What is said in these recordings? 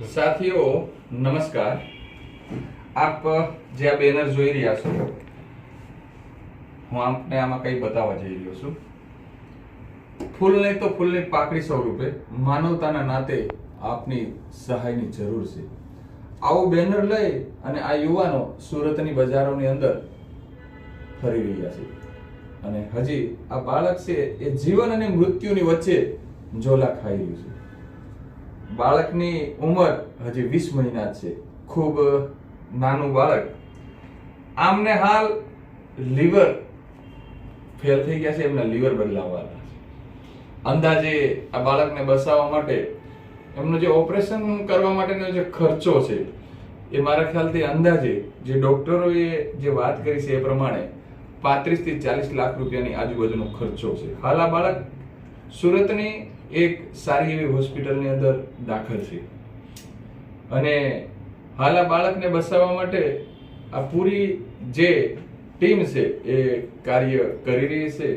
સાથીઓ નમસ્કાર। આપ જે આ બેનર જોઈ રહ્યા છો, હું આપને આમાં કઈ બતાવવા જઈ રહ્યો છું। ફૂલ નહીં તો ફૂલની પાકડી સ્વરૂપે માનવતાના નાતે આપની સહાયની જરૂર છે। આવું બેનર લઈ અને આ યુવાનો સુરતની બજારોની અંદર ફરી રહ્યા છે અને હજી આ બાળક છે એ જીવન અને મૃત્યુની વચ્ચે ઝોલા ખાઈ રહ્યું છે। બાળકની ઉંમર હજી 20 મહિના છે, ખૂબ નાનું બાળક। આમને હાલ લીવર ફેલ થઈ ગયા છે, એમના લીવર બદલાવવાના છે। અંદાજે આ બાળકને બચાવવા માટે એમનો જે ઓપરેશન કરવા માટેનો જે ખર્ચો છે એ મારા ખ્યાલથી અંદાજે જે ડોક્ટરોએ જે વાત કરી છે એ પ્રમાણે 35 થી 40 લાખ રૂપિયાની આજુબાજુનો ખર્ચો છે। હાલ આ બાળક સુરતની એક સારી એવી હોસ્પિટલની અંદર દાખલ છે અને હાલ આ બાળકને બચાવવા માટે આ પૂરી જે ટીમ છે એ કાર્ય કરી રહી છે।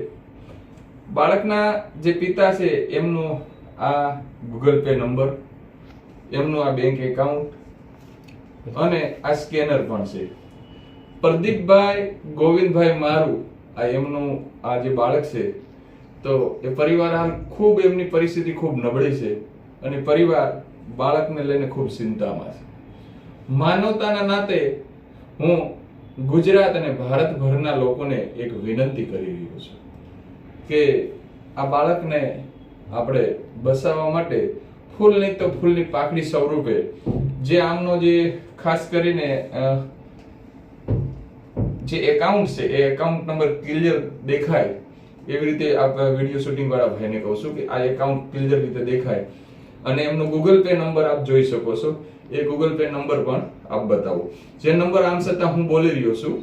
બાળકના જે પિતા છે એમનું આ ગૂગલ પે નંબર, એમનું આ બેંક એકાઉન્ટ અને આ સ્કેનર પણ છે। પ્રદીપભાઈ ગોવિંદભાઈ મારું આ એમનું આ જે બાળક છે, તો એ પરિવાર હાલ ખૂબ એમની પરિસ્થિતિ ખૂબ નબળી છે અને પરિવાર બાળકને લઈને ખૂબ ચિંતામાં છે। માનવતાના નાતે હું ગુજરાત અને ભારતભરના લોકોને એક વિનંતી કરી રહ્યો છું કે આ બાળકને આપણે બચાવવા માટે ફૂલ નહીં તો ફૂલની પાકડી સ્વરૂપે જે આમનો જે ખાસ કરીને જે એકાઉન્ટ છે એ એકાઉન્ટ નંબર ક્લિયર દેખાય એવી રીતે આપ વિડિયો શૂટિંગ વાળા ભાઈને કહું છું કે આ એકાઉન્ટ ક્લિયર રીતે દેખાય અને એમનો ગૂગલ પે નંબર આપ જોઈ શકો છો। એ ગૂગલ પે નંબર પણ આપ બતાવો, જે નંબર આમ છતાં હું બોલી રહ્યો છું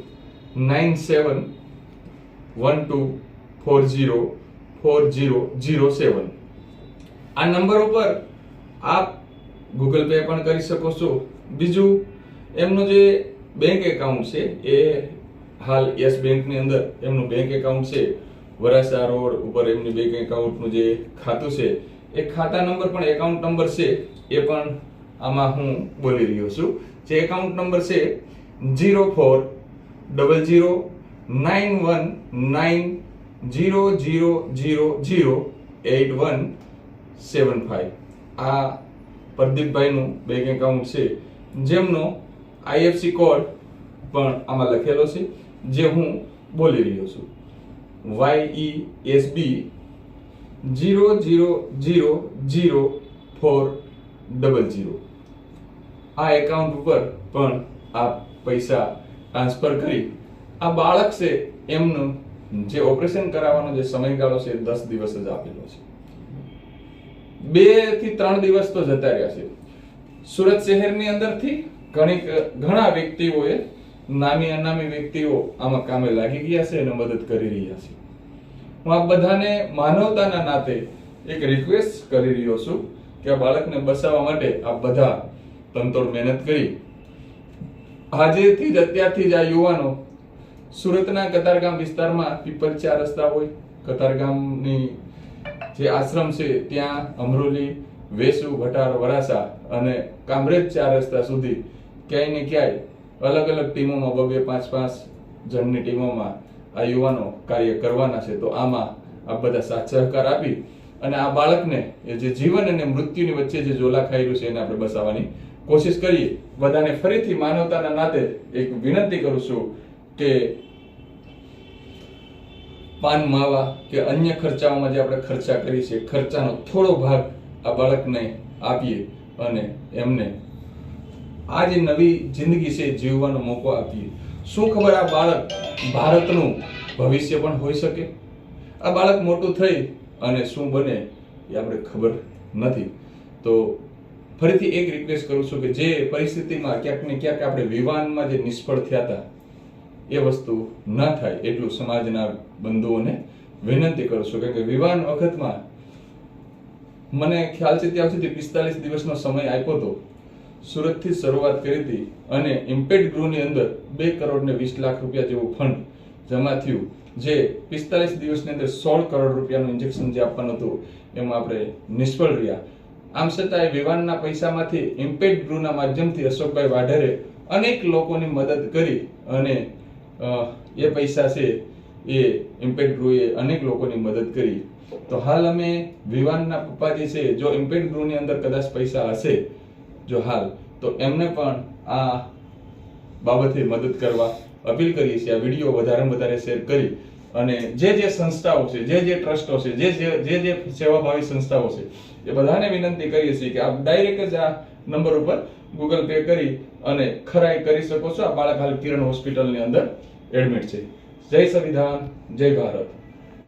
9712404007। આ નંબર ઉપર આપ ગૂગલ પે પણ કરી શકો છો। બીજું એમનું જે બેંક એકાઉન્ટ છે એ હાલ યસ બેંકની અંદર એમનું બેંક એકાઉન્ટ છે, વરાસા રોડ ઉપર એમની બેંક એકાઉન્ટનું જે ખાતું છે એ ખાતા નંબર પણ એકાઉન્ટ નંબર છે એ પણ આમાં હું બોલી રહ્યો છું। જે એકાઉન્ટ નંબર છે 04009190008175। આ પ્રદીપભાઈનું બેંક એકાઉન્ટ છે, જેમનો આઈએફસી કોડ પણ આમાં લખેલો છે, જે હું બોલી રહ્યો છું YESB 000400। આ એકાઉન્ટ ઉપર પણ આપ પૈસા ટ્રાન્સફર કરી આ બાળક છે એમનું જે ઓપરેશન કરાવવાનો જે સમયગાળો છે 10 દિવસ જ આપેલો છે, 2 થી 3 દિવસ તો જતા રહ્યા છે। સુરત શહેરની અંદરથી ઘણા વ્યક્તિઓએ નામી અનામી વ્યક્તિઓ આમાં કામે લાગી ગયા છે અને મદદ કરી રહ્યા છે। હું આ બધાને માનવતાના નાતે એક રિક્વેસ્ટ કરી રહ્યો છું કે આ બાળકને બચાવવા માટે આ બધા તનતોડ મહેનત કરી આજેથી જ અત્યારથી જ આ યુવાનો સુરતના કતારગામ વિસ્તારમાં પીપલ 4 રસ્તા હોય, કતારગામની જે આશ્રમ છે ત્યાં અમરોલી, વેસુ, ભટાર, વરાસા અને કામરેજ 4 રસ્તા સુધી ક્યાંય ને ક્યાંય અલગ અલગ ટીમોમાં 2-5 જણની ટીમોમાં આ યુવાનો કાર્ય કરવાના છે। તો આમાં આ બધા સાથ સહકાર આપી અને આ બાળકને એ જે જીવન અને મૃત્યુની વચ્ચે જે ઝોલા ખાઈ રહ્યું છે એને આપણે બચાવવાની કોશિશ કરીએ। બધાને ફરીથી માનવતાના નાતે એક વિનંતી કરું છું કે પાન માવા કે અન્ય ખર્ચાઓમાં જે આપણે ખર્ચા કરી છે ખર્ચાનો થોડો ભાગ આ બાળકને આપીએ અને એમને આ જે નવી જિંદગી છે જીવવાનો મોકો આપીએ। શું ખબર આ બાળક ભારતનું ભવિષ્ય પણ હોઈ શકે। આ બાળક મોટું થઈ અને શું બને એ આપણે ખબર નથી। તો ફરીથી એક રિક્વેસ્ટ કરું છું કે જે પરિસ્થિતિમાં ક્યાંક ને ક્યાંક આપણે વિવાનમાં જે નિષ્ફળ થયા હતા એ વસ્તુ ન થાય એટલું સમાજના બંધુઓને વિનંતી કરું છું। કે વિવાહ વખતમાં મને ખ્યાલ છે ત્યાં સુધી 45 દિવસનો સમય આપ્યો હતો, સુરતથી શરૂઆત કરી હતી અને ઇમ્પેક્ટ ગૃહની અંદર 2 કરોડ ને 20 લાખ રૂપિયા જેવું ફંડ જમા થયું, જે 45 દિવસની અંદર 16 કરોડ રૂપિયાનું ઇન્જેક્શન જે આપવાનું હતું એમાં આપણે નિષ્ફળ રહ્યા। આમ છતાં વિવાનના પૈસામાંથી ઇમ્પેક્ટ ગૃહના માધ્યમથી અશોકભાઈ વાઢેરે અનેક લોકોની મદદ કરી અને એ પૈસા છે એ ઇમ્પેક્ટ ગૃહે અનેક લોકોની મદદ કરી. તો હાલ અમે વિવાનના પપ્પા જે છે, જો ઇમ્પેક્ટ ગૃહની અંદર કદાચ પૈસા હશે જો હાલ, તો એમને પણ આ બાબતે મદદ કરવા અપીલ કરીએ છીએ. આ વિડીયો વધારેમાં વધારે શેર કરી અને જે સંસ્થાઓ છે, જે ટ્રસ્ટો છે, જે સેવાભાવી સંસ્થાઓ છે, એ બધાને વિનંતી કરીએ છીએ કે આપ ડાયરેક્ટ જ આ નંબર ઉપર ગૂગલ પે કરી અને ખરાઈ કરી શકો છો. આ બાળક હાલ કિરણ હોસ્પિટલની અંદર એડમિટ છે. જય સંવિધાન, જય ભારત.